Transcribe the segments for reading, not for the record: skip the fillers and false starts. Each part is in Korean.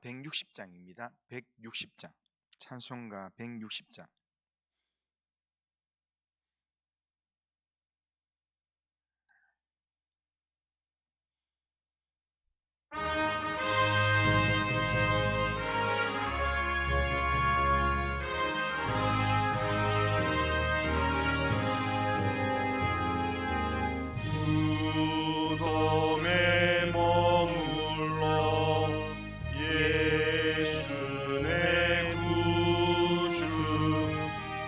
160장입니다. 160장. 찬송가 160장. 무덤에 머물러 예수 내 구주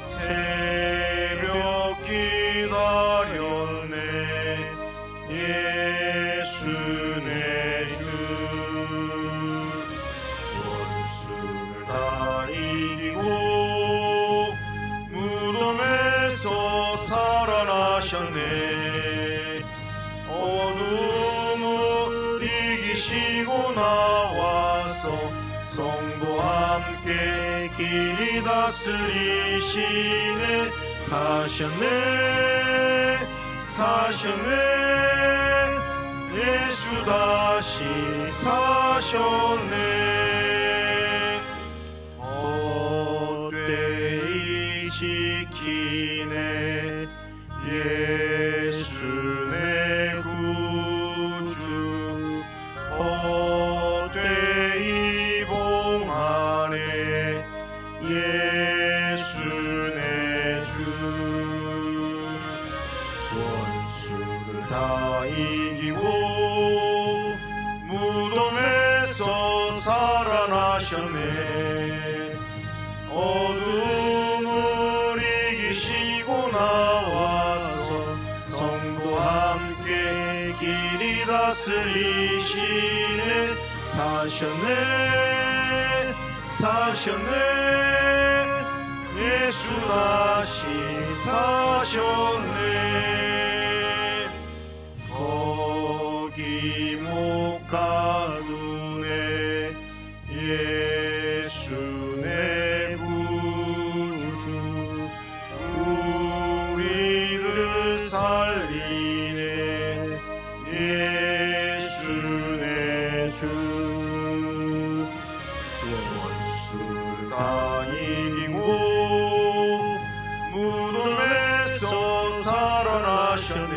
새벽 기다렸네 예수 내 주 원수를 다 이기고 무덤에서 살아나셨네 어둠을 이기시고 나와서 성도와 함께 길이 다스리시네 사셨네 예수 다시 사셨네 헛되이 지키네 예수 내 구주 헛되이 봉하네 예수 내 주 원수를 다 이기고 무덤에서 살아나셨네 어둠을 이기시고 나와서 성도와 함께 길이 다스리시네 사셨네 예수 다시 사셨네 거기 못 가두네 예수 내 구주 우리를 살리네 예수 내 주 원수를 다 이기고 무덤에서 살아나셨네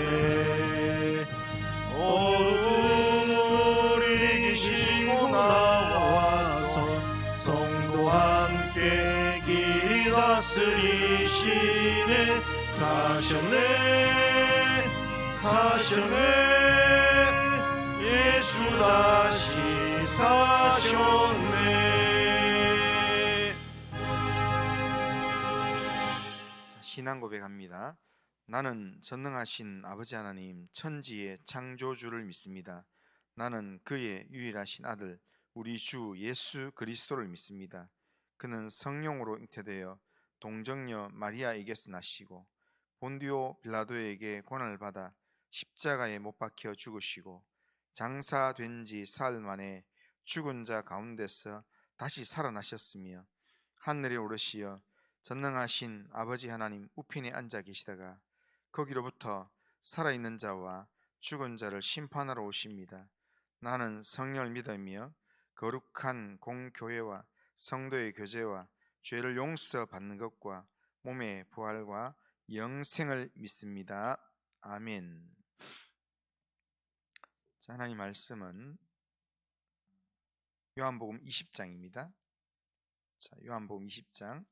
어둠을 이기시고 나와서 성도와 함께 길이 다스리시네 사셨네 예수 다시 사셨네 신앙 고백합니다. 나는 전능하신 아버지 하나님 천지의 창조주를 믿습니다. 나는 그의 유일하신 아들 우리 주 예수 그리스도를 믿습니다. 그는 성령으로 잉태되어 동정녀 마리아에게서 나시고 본디오 빌라도에게 고난을 받아 십자가에 못 박혀 죽으시고 장사된 지 사흘 만에 죽은 자 가운데서 다시 살아나셨으며 하늘에 오르시어 전능하신 아버지 하나님 우편에 앉아 계시다가 거기로부터 살아있는 자와 죽은 자를 심판하러 오십니다. 나는 성령을 믿으며 거룩한 공교회와 성도의 교제와 죄를 용서받는 것과 몸의 부활과 영생을 믿습니다. 아멘. 자, 하나님 말씀은 요한복음 20장입니다. 자, 요한복음 20장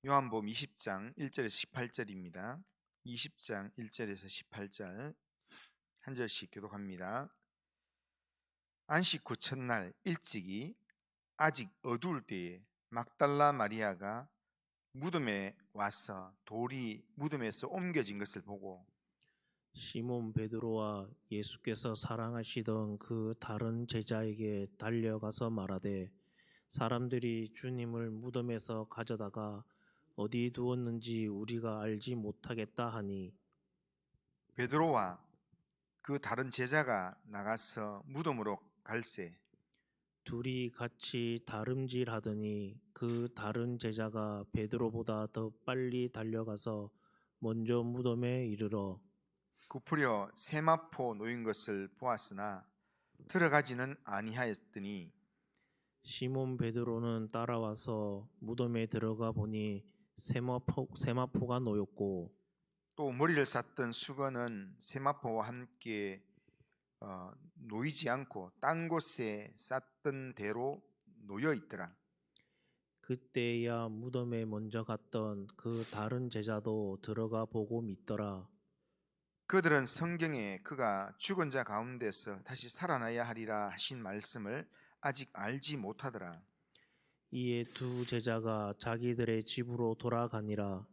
요한복음 20장 1절에서 18절입니다. 20장 1절에서 18절 한 절씩 교독합니다. 안식 후 첫날 일찍이 아직 어두울 때에 막달라 마리아가 무덤에 와서 돌이 무덤에서 옮겨진 것을 보고 시몬 베드로와 예수께서 사랑하시던 그 다른 제자에게 달려가서 말하되 사람들이 주님을 무덤에서 가져다가 어디 두었는지 우리가 알지 못하겠다 하니 베드로와 그 다른 제자가 나가서 무덤으로 갈새 둘이 같이 다름질하더니 그 다른 제자가 베드로보다 더 빨리 달려가서 먼저 무덤에 이르러 굽으려 세마포 놓인 것을 보았으나 들어가지는 아니하였더니 시몬 베드로는 따라와서 무덤에 들어가 보니 세마포가 놓였고 또 머리를 쌌던 수건은 세마포와 함께 놓이지 않고 딴 곳에 쌌던 대로 놓여 있더라. 그때야 무덤에 먼저 갔던 그 다른 제자도 들어가 보고 믿더라. 그들은 성경에 그가 죽은 자 가운데서 다시 살아나야 하리라 하신 말씀을 아직 알지 못하더라. 이에 두 제자가 자기들의 집으로 돌아가니라.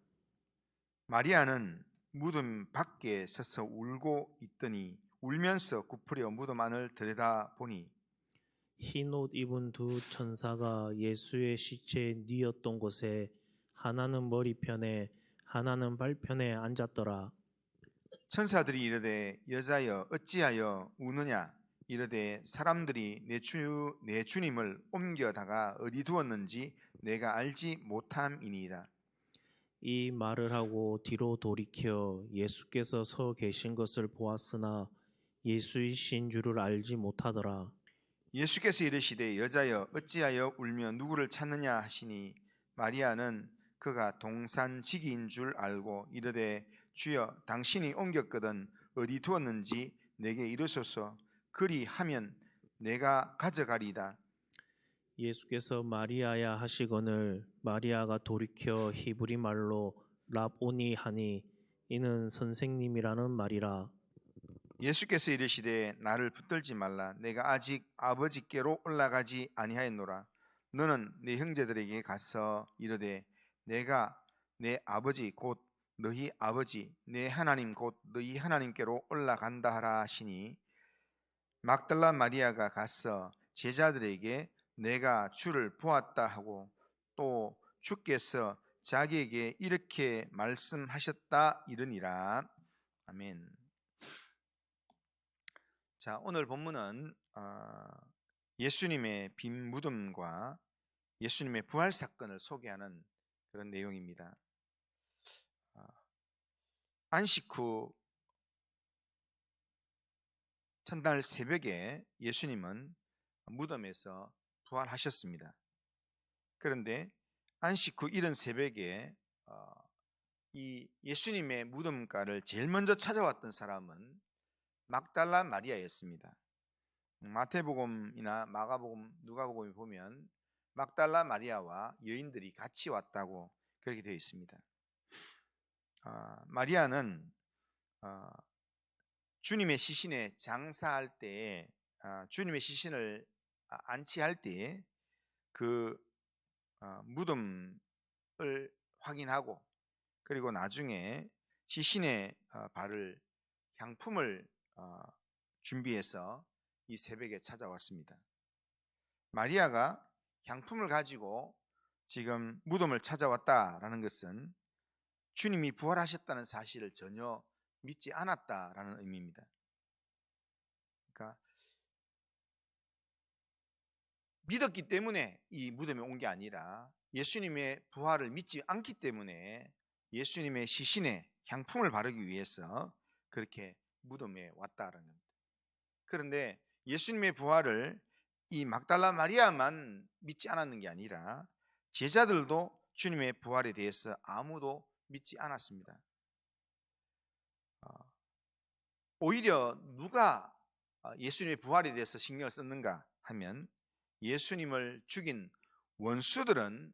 마리아는 무덤 밖에 서서 울고 있더니 울면서 굽으려 무덤 안을 들여다보니 흰 옷 입은 두 천사가 예수의 시체에 뉘었던 곳에 하나는 머리편에 하나는 발편에 앉았더라. 천사들이 이르되 여자여 어찌하여 우느냐 이르되 사람들이 내 주님을 옮겨다가 어디 두었는지 내가 알지 못함이니이다. 이 말을 하고 뒤로 돌이켜 예수께서 서 계신 것을 보았으나 예수이신 줄을 알지 못하더라. 예수께서 이르시되 여자여 어찌하여 울며 누구를 찾느냐 하시니 마리아는 그가 동산지기인 줄 알고 이르되 주여 당신이 옮겼거든 어디 두었는지 내게 이르소서 그리하면 내가 가져가리이다. 예수께서 마리아야 하시거늘 마리아가 돌이켜 히브리 말로 랍오니 하니 이는 선생님이라는 말이라. 예수께서 이르시되 나를 붙들지 말라 내가 아직 아버지께로 올라가지 아니하였노라. 너는 네 형제들에게 가서 이르되 내가 내 아버지 곧 너희 아버지 내 하나님 곧 너희 하나님께로 올라간다 하라 하시니 막달라 마리아가 가서 제자들에게 내가 주를 보았다 하고 또 주께서 자기에게 이렇게 말씀하셨다 이르니라. 아멘. 자, 오늘 본문은 예수님의 빈 무덤과 예수님의 부활 사건을 소개하는 그런 내용입니다. 안식 후 첫날 새벽에 예수님은 무덤에서 부활하셨습니다. 그런데 안식 후 이른 새벽에 이 예수님의 무덤가를 제일 먼저 찾아왔던 사람은 막달라 마리아였습니다. 마태복음이나 마가복음, 누가복음에 보면 막달라 마리아와 여인들이 같이 왔다고 그렇게 되어 있습니다. 마리아는 주님의 시신에 장사할 때, 주님의 시신을 안치할 때 그 무덤을 확인하고 그리고 나중에 시신에 바를 향품을 준비해서 이 새벽에 찾아왔습니다. 마리아가 향품을 가지고 지금 무덤을 찾아왔다라는 것은 주님이 부활하셨다는 사실을 전혀 믿지 않았다라는 의미입니다. 그러니까 믿었기 때문에 이 무덤에 온 게 아니라 예수님의 부활을 믿지 않기 때문에 예수님의 시신에 향품을 바르기 위해서 그렇게 무덤에 왔다라는 겁니다. 그런데 예수님의 부활을 이 막달라 마리아만 믿지 않았는 게 아니라 제자들도 주님의 부활에 대해서 아무도 믿지 않았습니다. 오히려 누가 예수님의 부활에 대해서 신경을 썼는가 하면 예수님을 죽인 원수들은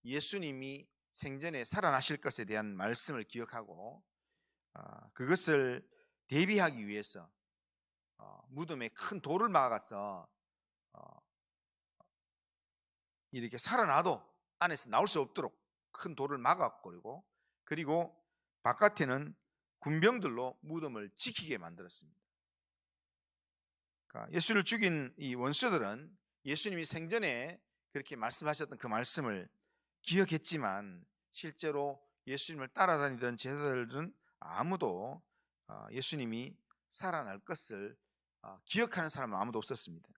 예수님이 생전에 살아나실 것에 대한 말씀을 기억하고 그것을 대비하기 위해서 무덤에 큰 돌을 막아서 이렇게 살아나도 안에서 나올 수 없도록 큰 돌을 막았고 그리고 바깥에는 군병들로 무덤을 지키게 만들었습니다. 그러니까 예수를 죽인 이 원수들은 예수님이 생전에 그렇게 말씀하셨던 그 말씀을 기억했지만 실제로 예수님을 따라다니던 제자들은 아무도 예수님이 살아날 것을 기억하는 사람은 아무도 없었습니다.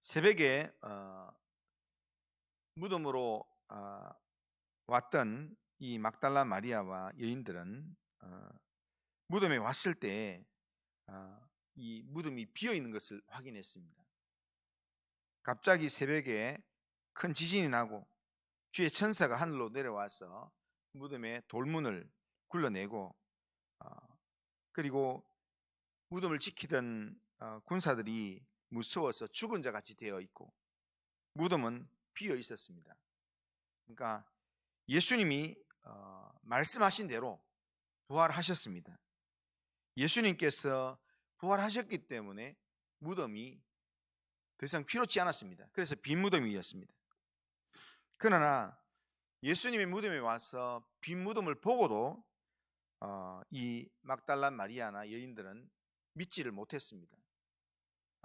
새벽에 무덤으로 왔던 이 막달라 마리아와 여인들은 무덤에 왔을 때 이 무덤이 비어 있는 것을 확인했습니다. 갑자기 새벽에 큰 지진이 나고 주의 천사가 하늘로 내려와서 무덤의 돌문을 굴러내고 그리고 무덤을 지키던 군사들이 무서워서 죽은 자 같이 되어 있고 무덤은 비어 있었습니다. 그러니까 예수님이 말씀하신 대로 부활하셨습니다. 예수님께서 부활하셨기 때문에 무덤이 더 이상 필요치 않았습니다. 그래서 빈 무덤이었습니다. 그러나 예수님의 무덤에 와서 빈 무덤을 보고도 이 막달라 마리아나 여인들은 믿지를 못했습니다.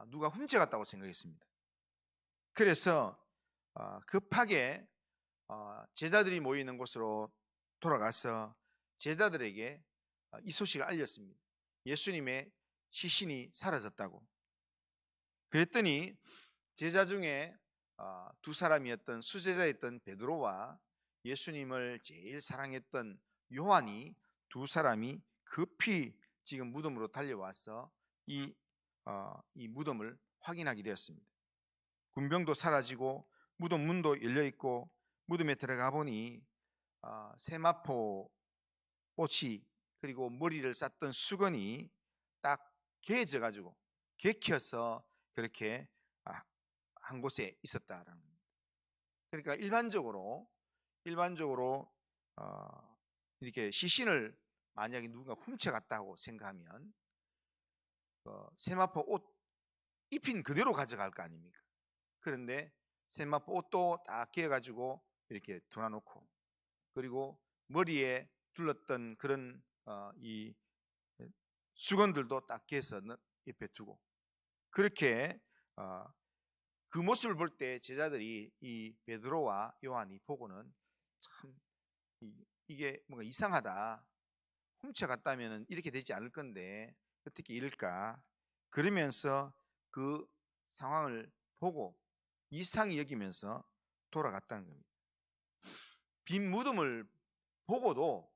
누가 훔쳐갔다고 생각했습니다. 그래서 급하게 제자들이 모이는 곳으로 돌아가서 제자들에게 이 소식을 알렸습니다. 예수님의 시신이 사라졌다고. 그랬더니 제자 중에 두 사람이었던 수제자였던 베드로와 예수님을 제일 사랑했던 요한이 두 사람이 급히 지금 무덤으로 달려와서 이 무덤을 확인하게 되었습니다. 군병도 사라지고 무덤 문도 열려 있고 무덤에 들어가 보니 세마포 꽃이 그리고 머리를 쌌던 수건이 딱 개져 가지고 개켜서 그렇게 한 곳에 있었다라는 겁니다. 그러니까 일반적으로 이렇게 시신을 만약에 누군가 훔쳐갔다고 생각하면 세마포 옷 입힌 그대로 가져갈 거 아닙니까? 그런데 세마포 옷도 딱 개어가지고 이렇게 둬놔놓고 그리고 머리에 둘렀던 그런 이 수건들도 딱 개어서 옆에 두고 그렇게 그 모습을 볼 때 제자들이 이 베드로와 요한이 보고는 참 이게 뭔가 이상하다. 훔쳐갔다면 이렇게 되지 않을 건데 어떻게 이럴까? 그러면서 그 상황을 보고 이상히 여기면서 돌아갔다는 겁니다. 빈 무덤을 보고도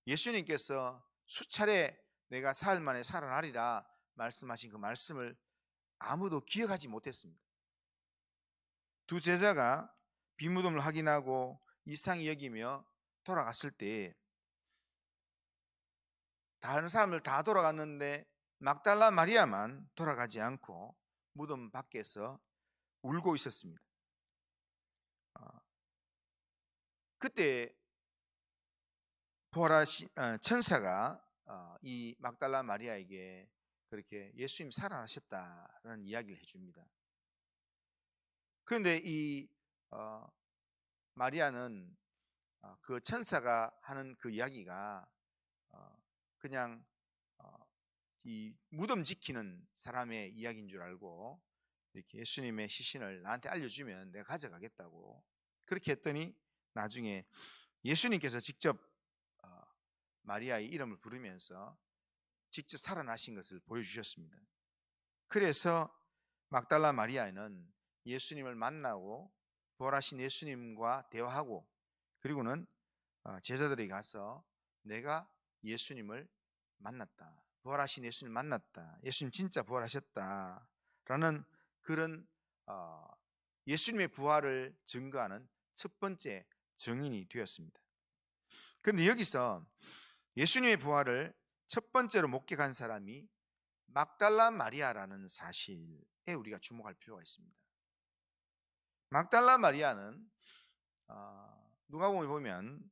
예수님께서 수차례 내가 사흘 만에 살아나리라 말씀하신 그 말씀을 아무도 기억하지 못했습니다. 두 제자가 빈 무덤을 확인하고 이상히 여기며 돌아갔을 때 다른 사람들 다 돌아갔는데 막달라 마리아만 돌아가지 않고 무덤 밖에서 울고 있었습니다. 그때 부활하신 천사가 이 막달라 마리아에게 그렇게 예수님 살아나셨다라는 이야기를 해줍니다. 그런데 이 마리아는 그 천사가 하는 그 이야기가 그냥 이 무덤 지키는 사람의 이야기인 줄 알고 이렇게 예수님의 시신을 나한테 알려주면 내가 가져가겠다고 그렇게 했더니 나중에 예수님께서 직접 마리아의 이름을 부르면서 직접 살아나신 것을 보여주셨습니다. 그래서 막달라 마리아는 예수님을 만나고 부활하신 예수님과 대화하고 그리고는 제자들에게 가서 내가 예수님을 만났다. 부활하신 예수님을 만났다. 예수님 진짜 부활하셨다라는 그런 예수님의 부활을 증거하는 첫 번째 증인이 되었습니다. 그런데 여기서 예수님의 부활을 첫 번째로 목격한 사람이 막달라 마리아라는 사실에 우리가 주목할 필요가 있습니다. 막달라 마리아는 누가복음에 보면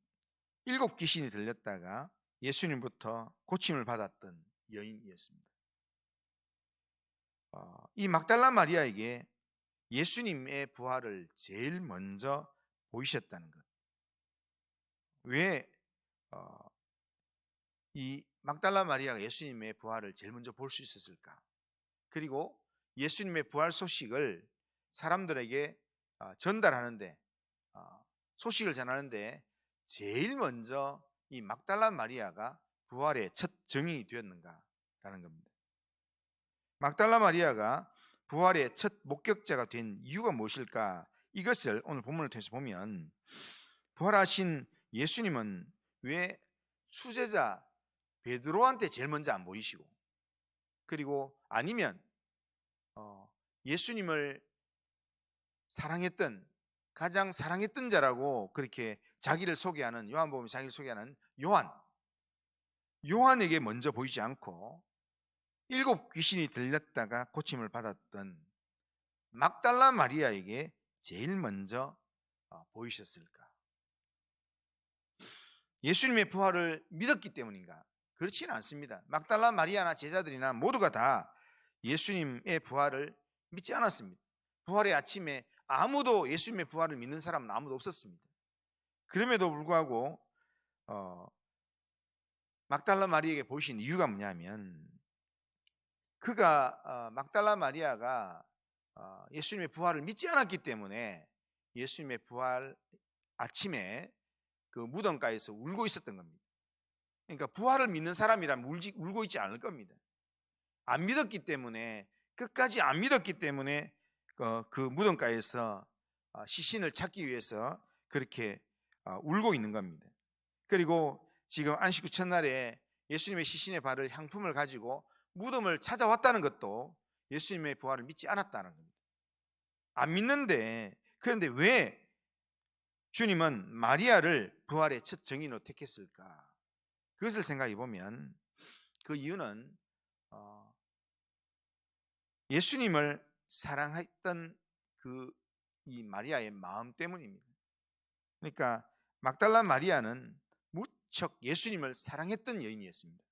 7 귀신이 들렸다가 예수님부터 고침을 받았던 여인이었습니다. 이 막달라 마리아에게 예수님의 부활을 제일 먼저 보이셨다는 것. 왜 이 막달라 마리아가 예수님의 부활을 제일 먼저 볼 수 있었을까? 그리고 예수님의 부활 소식을 사람들에게 전달하는데 소식을 전하는데 제일 먼저 이 막달라 마리아가 부활의 첫 증인이 되었는가라는 겁니다. 막달라 마리아가 부활의 첫 목격자가 된 이유가 무엇일까? 이것을 오늘 본문을 통해서 보면 부활하신 예수님은 왜 수제자 베드로한테 제일 먼저 안 보이시고, 그리고 아니면 예수님을 사랑했던, 가장 사랑했던 자라고 그렇게 자기를 소개하는, 요한복음이 자기를 소개하는 요한에게 먼저 보이지 않고 7 귀신이 들렸다가 고침을 받았던 막달라 마리아에게 제일 먼저 보이셨을까? 예수님의 부활을 믿었기 때문인가? 그렇지는 않습니다. 막달라 마리아나 제자들이나 모두가 다 예수님의 부활을 믿지 않았습니다. 부활의 아침에 아무도 예수님의 부활을 믿는 사람은 아무도 없었습니다. 그럼에도 불구하고 막달라 마리아에게 보이신 이유가 뭐냐면, 그가 막달라 마리아가 예수님의 부활을 믿지 않았기 때문에 예수님의 부활 아침에 그 무덤가에서 울고 있었던 겁니다. 그러니까 부활을 믿는 사람이라면 울고 있지 않을 겁니다. 안 믿었기 때문에, 끝까지 안 믿었기 때문에 그 무덤가에서 시신을 찾기 위해서 그렇게 울고 있는 겁니다. 그리고 지금 안식 후 첫날에 예수님의 시신의 발을 향품을 가지고 무덤을 찾아왔다는 것도 예수님의 부활을 믿지 않았다는 겁니다. 안 믿는데, 그런데 왜 주님은 마리아를 부활의 첫 증인으로 택했을까? 그것을 생각해 보면 그 이유는 예수님을 사랑했던 이 마리아의 마음 때문입니다. 그러니까 막달라 마리아는 무척 예수님을 사랑했던 여인이었습니다.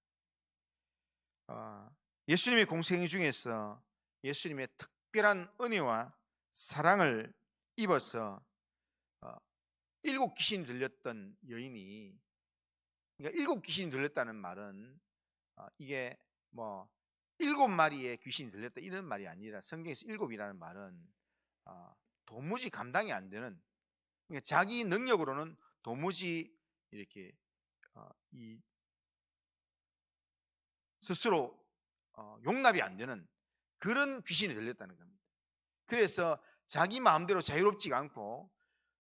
예수님의 공생애 중에서 예수님의 특별한 은혜와 사랑을 입어서 7 귀신이 들렸던 여인이, 그러니까 7 귀신이 들렸다는 말은 이게 뭐 7마리의 귀신이 들렸다 이런 말이 아니라, 성경에서 7이라는 말은 도무지 감당이 안 되는, 그러니까 자기 능력으로는 도무지 이렇게 스스로 용납이 안 되는 그런 귀신이 들렸다는 겁니다. 그래서 자기 마음대로 자유롭지가 않고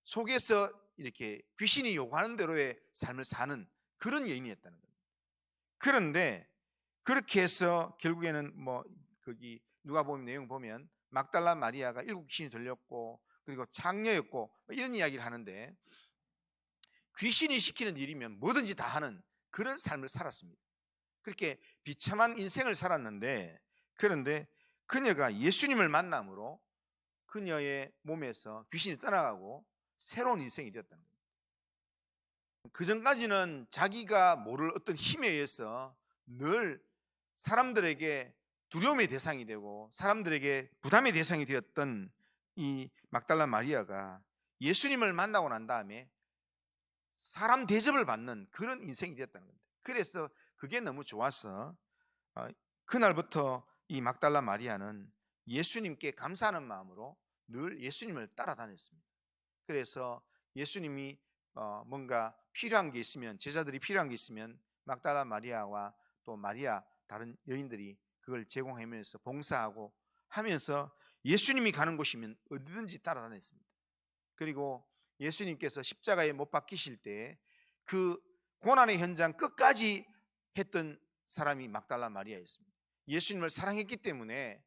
속에서 이렇게 귀신이 요구하는 대로의 삶을 사는 그런 여인이었다는 겁니다. 그런데 그렇게 해서 결국에는 거기 누가복음 내용 보면 막달라 마리아가 7 귀신이 들렸고 그리고 창녀였고 이런 이야기를 하는데, 귀신이 시키는 일이면 뭐든지 다 하는 그런 삶을 살았습니다. 그렇게 비참한 인생을 살았는데, 그런데 그녀가 예수님을 만남으로 그녀의 몸에서 귀신이 떠나가고 새로운 인생이 되었다는 겁니다. 그 전까지는 자기가 모를 어떤 힘에 의해서 늘 사람들에게 두려움의 대상이 되고 사람들에게 부담의 대상이 되었던 이 막달라 마리아가 예수님을 만나고 난 다음에 사람 대접을 받는 그런 인생이 되었다는 겁니다. 그래서 그게 너무 좋아서 그날부터 이 막달라 마리아는 예수님께 감사하는 마음으로 늘 예수님을 따라다녔습니다. 그래서 예수님이 뭔가 필요한 게 있으면, 제자들이 필요한 게 있으면 막달라 마리아와 또 마리아 다른 여인들이 그걸 제공하면서 봉사하고 하면서 예수님이 가는 곳이면 어디든지 따라다녔습니다. 그리고 예수님께서 십자가에 못 박히실 때 그 고난의 현장 끝까지 했던 사람이 막달라 마리아였습니다. 예수님을 사랑했기 때문에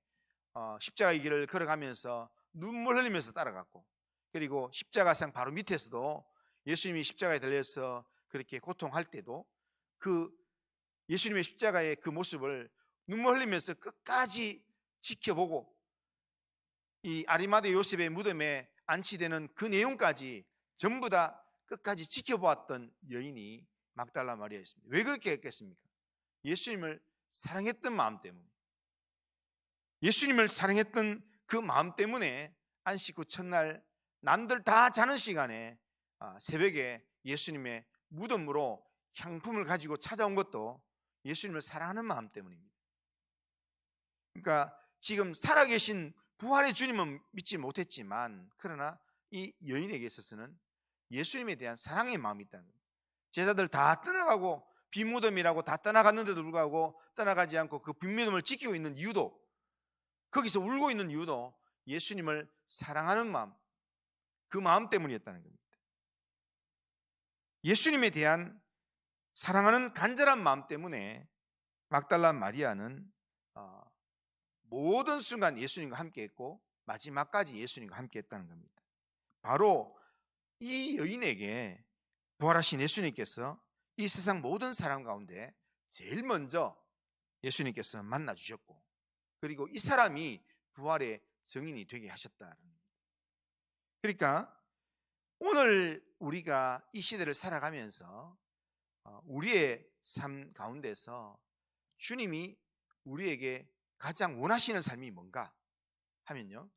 십자가의 길을 걸어가면서 눈물 흘리면서 따라갔고, 그리고 십자가상 바로 밑에서도 예수님이 십자가에 달려서 그렇게 고통할 때도 그 예수님의 십자가의 그 모습을 눈물 흘리면서 끝까지 지켜보고, 이 아리마대 요셉의 무덤에 안치되는 그 내용까지 전부 다 끝까지 지켜보았던 여인이 막달라 마리아였습니다. 왜 그렇게 했겠습니까? 예수님을 사랑했던 마음 때문에, 예수님을 사랑했던 그 마음 때문에 안식 후 첫날 남들 다 자는 시간에 새벽에 예수님의 무덤으로 향품을 가지고 찾아온 것도 예수님을 사랑하는 마음 때문입니다. 그러니까 지금 살아계신 부활의 주님은 믿지 못했지만, 그러나 이 여인에게 있어서는 예수님에 대한 사랑의 마음이 있다는 겁니다. 제자들 다 떠나가고 빈무덤이라고 다 떠나갔는데도 불구하고 떠나가지 않고 그 빈무덤을 지키고 있는 이유도, 거기서 울고 있는 이유도 예수님을 사랑하는 마음, 그 마음 때문이었다는 겁니다. 예수님에 대한 사랑하는 간절한 마음 때문에 막달라 마리아는 모든 순간 예수님과 함께했고 마지막까지 예수님과 함께했다는 겁니다. 바로 이 여인에게 부활하신 예수님께서 이 세상 모든 사람 가운데 제일 먼저 예수님께서 만나 주셨고, 그리고 이 사람이 부활의 증인이 되게 하셨다는 겁니다. 그러니까 오늘 우리가 이 시대를 살아가면서 우리의 삶 가운데서 주님이 우리에게 가장 원하시는 삶이 뭔가 하면요,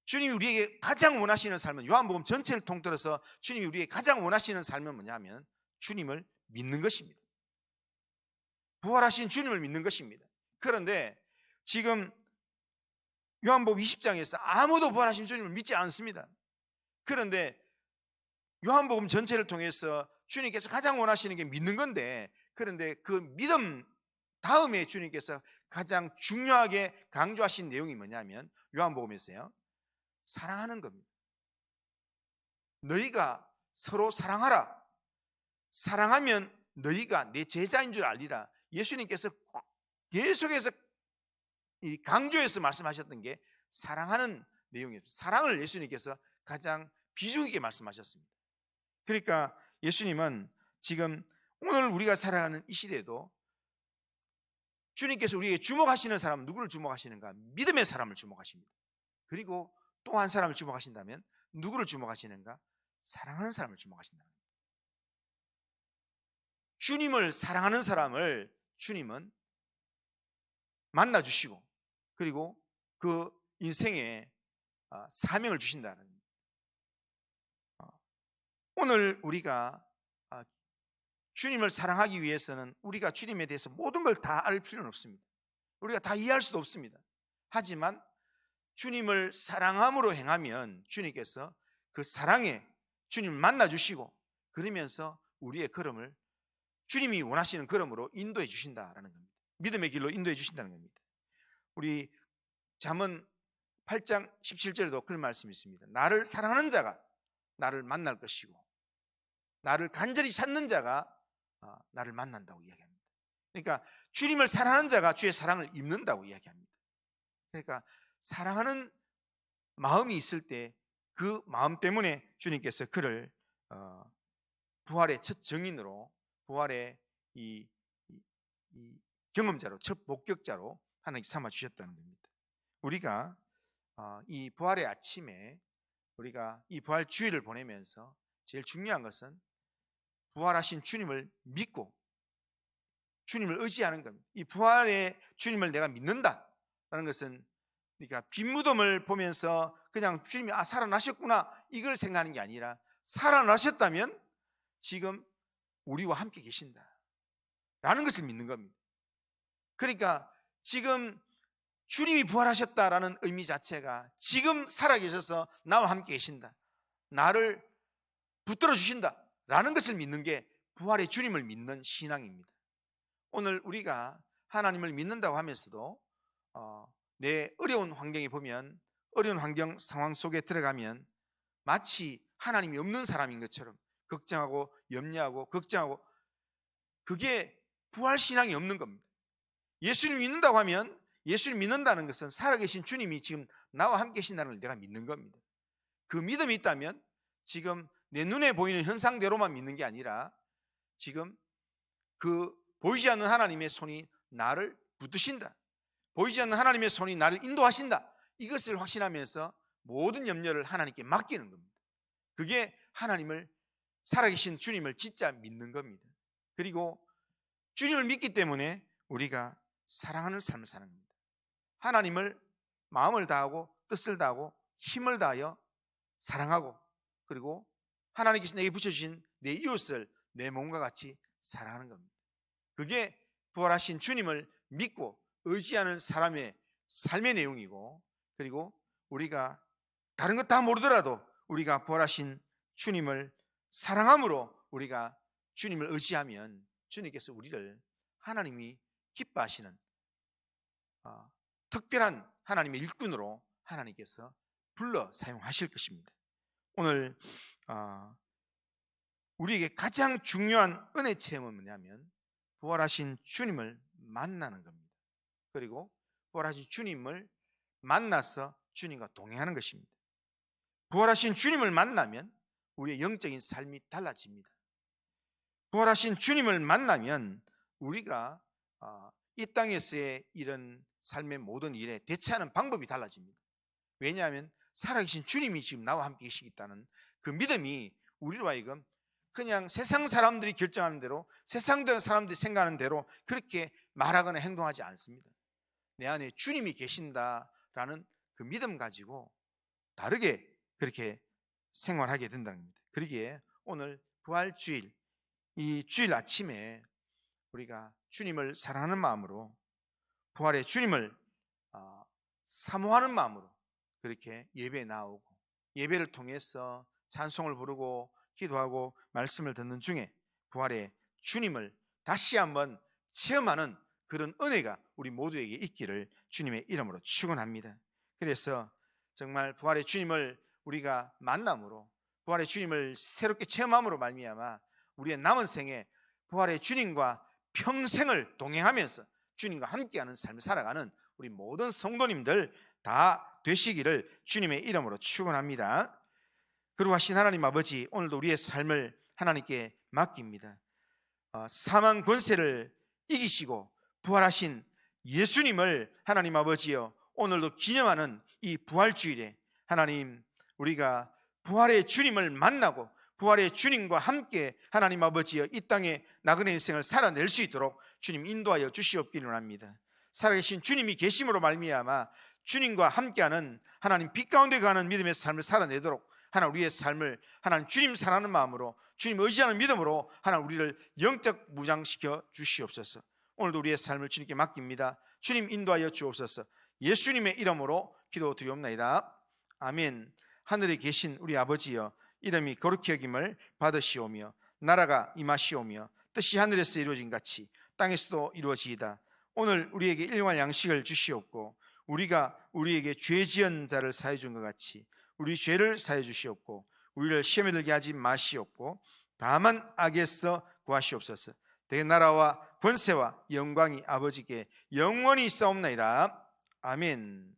주님이 우리에게 가장 원하시는 삶은, 요한복음 전체를 통틀어서 주님이 우리에게 가장 원하시는 삶은 뭐냐면 주님을 믿는 것입니다. 부활하신 주님을 믿는 것입니다. 그런데 지금 요한복음 20장에서 아무도 부활하신 주님을 믿지 않습니다. 그런데 요한복음 전체를 통해서 주님께서 가장 원하시는 게 믿는 건데, 그런데 그 믿음 다음에 주님께서 가장 중요하게 강조하신 내용이 뭐냐면 요한복음에서요, 사랑하는 겁니다. 너희가 서로 사랑하라. 사랑하면 너희가 내 제자인 줄 알리라. 예수님께서 계속해서 강조해서 말씀하셨던 게 사랑하는 내용이었어요. 사랑을 예수님께서 가장 비중 있게 말씀하셨습니다. 그러니까 예수님은 지금 오늘 우리가 살아가는 이 시대에도 주님께서 우리에게 주목하시는 사람은 누구를 주목하시는가? 믿음의 사람을 주목하십니다. 그리고 또 한 사람을 주목하신다면 누구를 주목하시는가? 사랑하는 사람을 주목하신다. 주님을 사랑하는 사람을 주님은 만나주시고, 그리고 그 인생에 사명을 주신다는 겁니다. 오늘 우리가 주님을 사랑하기 위해서는 우리가 주님에 대해서 모든 걸 다 알 필요는 없습니다. 우리가 다 이해할 수도 없습니다. 하지만 주님을 사랑함으로 행하면 주님께서 그 사랑에 주님을 만나주시고, 그러면서 우리의 걸음을 주님이 원하시는 걸음으로 인도해 주신다라는 겁니다. 믿음의 길로 인도해 주신다는 겁니다. 우리 잠언 8장 17절에도 그런 말씀이 있습니다. 나를 사랑하는 자가 나를 만날 것이고 나를 간절히 찾는 자가 나를 만난다고 이야기합니다. 그러니까 주님을 사랑하는 자가 주의 사랑을 입는다고 이야기합니다. 그러니까 사랑하는 마음이 있을 때 그 마음 때문에 주님께서 그를 부활의 첫 증인으로, 부활의 이 경험자로, 첫 목격자로 하나님께 삼아 주셨다는 겁니다. 우리가 이 부활의 아침에 우리가 이 부활 주일을 보내면서 제일 중요한 것은 부활하신 주님을 믿고 주님을 의지하는 겁니다. 이 부활의 주님을 내가 믿는다라는 것은, 그러니까 빈 무덤을 보면서 그냥 주님이 살아나셨구나 이걸 생각하는 게 아니라, 살아나셨다면 지금 우리와 함께 계신다라는 것을 믿는 겁니다. 그러니까 지금 주님이 부활하셨다라는 의미 자체가 지금 살아계셔서 나와 함께 계신다, 나를 붙들어 주신다라는 것을 믿는 게 부활의 주님을 믿는 신앙입니다. 오늘 우리가 하나님을 믿는다고 하면서도 내 어려운 환경에 보면, 어려운 환경 상황 속에 들어가면 마치 하나님이 없는 사람인 것처럼 걱정하고 염려하고 걱정하고, 그게 부활신앙이 없는 겁니다. 예수님 믿는다고 하면, 예수님 믿는다는 것은 살아계신 주님이 지금 나와 함께 계신다는 걸 내가 믿는 겁니다. 그 믿음이 있다면 지금 내 눈에 보이는 현상대로만 믿는 게 아니라 지금 그 보이지 않는 하나님의 손이 나를 붙드신다, 보이지 않는 하나님의 손이 나를 인도하신다, 이것을 확신하면서 모든 염려를 하나님께 맡기는 겁니다. 그게 하나님을, 살아계신 주님을 진짜 믿는 겁니다. 그리고 주님을 믿기 때문에 우리가 사랑하는 삶을 사는 겁니다. 하나님을 마음을 다하고 뜻을 다하고 힘을 다하여 사랑하고, 그리고 하나님께서 내게 붙여주신 내 이웃을 내 몸과 같이 사랑하는 겁니다. 그게 부활하신 주님을 믿고 의지하는 사람의 삶의 내용이고, 그리고 우리가 다른 것 다 모르더라도 우리가 부활하신 주님을 사랑함으로 우리가 주님을 의지하면 주님께서 우리를 하나님이 기뻐하시는 특별한 하나님의 일꾼으로 하나님께서 불러 사용하실 것입니다. 오늘 우리에게 가장 중요한 은혜 체험은 뭐냐면 부활하신 주님을 만나는 겁니다. 그리고 부활하신 주님을 만나서 주님과 동행하는 것입니다. 부활하신 주님을 만나면 우리의 영적인 삶이 달라집니다. 부활하신 주님을 만나면 우리가 이 땅에서의 이런 삶의 모든 일에 대처하는 방법이 달라집니다. 왜냐하면 살아계신 주님이 지금 나와 함께 계시겠다는 그 믿음이 우리로 하여금 그냥 세상 사람들이 결정하는 대로, 세상 사람들이 생각하는 대로 그렇게 말하거나 행동하지 않습니다. 내 안에 주님이 계신다라는 그 믿음 가지고 다르게 그렇게 생활하게 된다는 겁니다. 그러기에 오늘 부활주일, 이 주일 아침에 우리가 주님을 사랑하는 마음으로, 부활의 주님을 사모하는 마음으로 그렇게 예배에 나오고, 예배를 통해서 찬송을 부르고 기도하고 말씀을 듣는 중에 부활의 주님을 다시 한번 체험하는 그런 은혜가 우리 모두에게 있기를 주님의 이름으로 축원합니다. 그래서 정말 부활의 주님을 우리가 만남으로, 부활의 주님을 새롭게 체험함으로 말미암아 우리의 남은 생에 부활의 주님과 평생을 동행하면서 주님과 함께하는 삶을 살아가는 우리 모든 성도님들 다 되시기를 주님의 이름으로 축원합니다. 거룩하신 하나님 아버지, 오늘도 우리의 삶을 하나님께 맡깁니다. 사망 권세를 이기시고 부활하신 예수님을 하나님 아버지여 오늘도 기념하는 이 부활주일에 하나님, 우리가 부활의 주님을 만나고 부활의 주님과 함께 하나님 아버지여 이 땅에 나그네 인생을 살아낼 수 있도록 주님 인도하여 주시옵기를 원합니다. 살아계신 주님이 계심으로 말미암아 주님과 함께하는 하나님 빛 가운데 가는 믿음의 삶을 살아내도록 하나님 우리의 삶을 하나님 주님 사랑하는 마음으로, 주님 의지하는 믿음으로 하나님 우리를 영적 무장시켜 주시옵소서. 오늘도 우리의 삶을 주님께 맡깁니다. 주님 인도하여 주옵소서. 예수님의 이름으로 기도드리옵나이다. 아멘. 하늘에 계신 우리 아버지여, 이름이 거룩히 여김을 받으시오며 나라가 임하시오며 뜻이 하늘에서 이루어진 같이 땅에서도 이루어지이다. 오늘 우리에게 일용할 양식을 주시옵고 우리가 우리에게 죄 지은 자를 사해 준 것 같이 우리 죄를 사해 주시옵고 우리를 시험에 들게 하지 마시옵고 다만 악에서 구하시옵소서. 대개 나라와 권세와 영광이 아버지께 영원히 있사옵나이다. 아멘.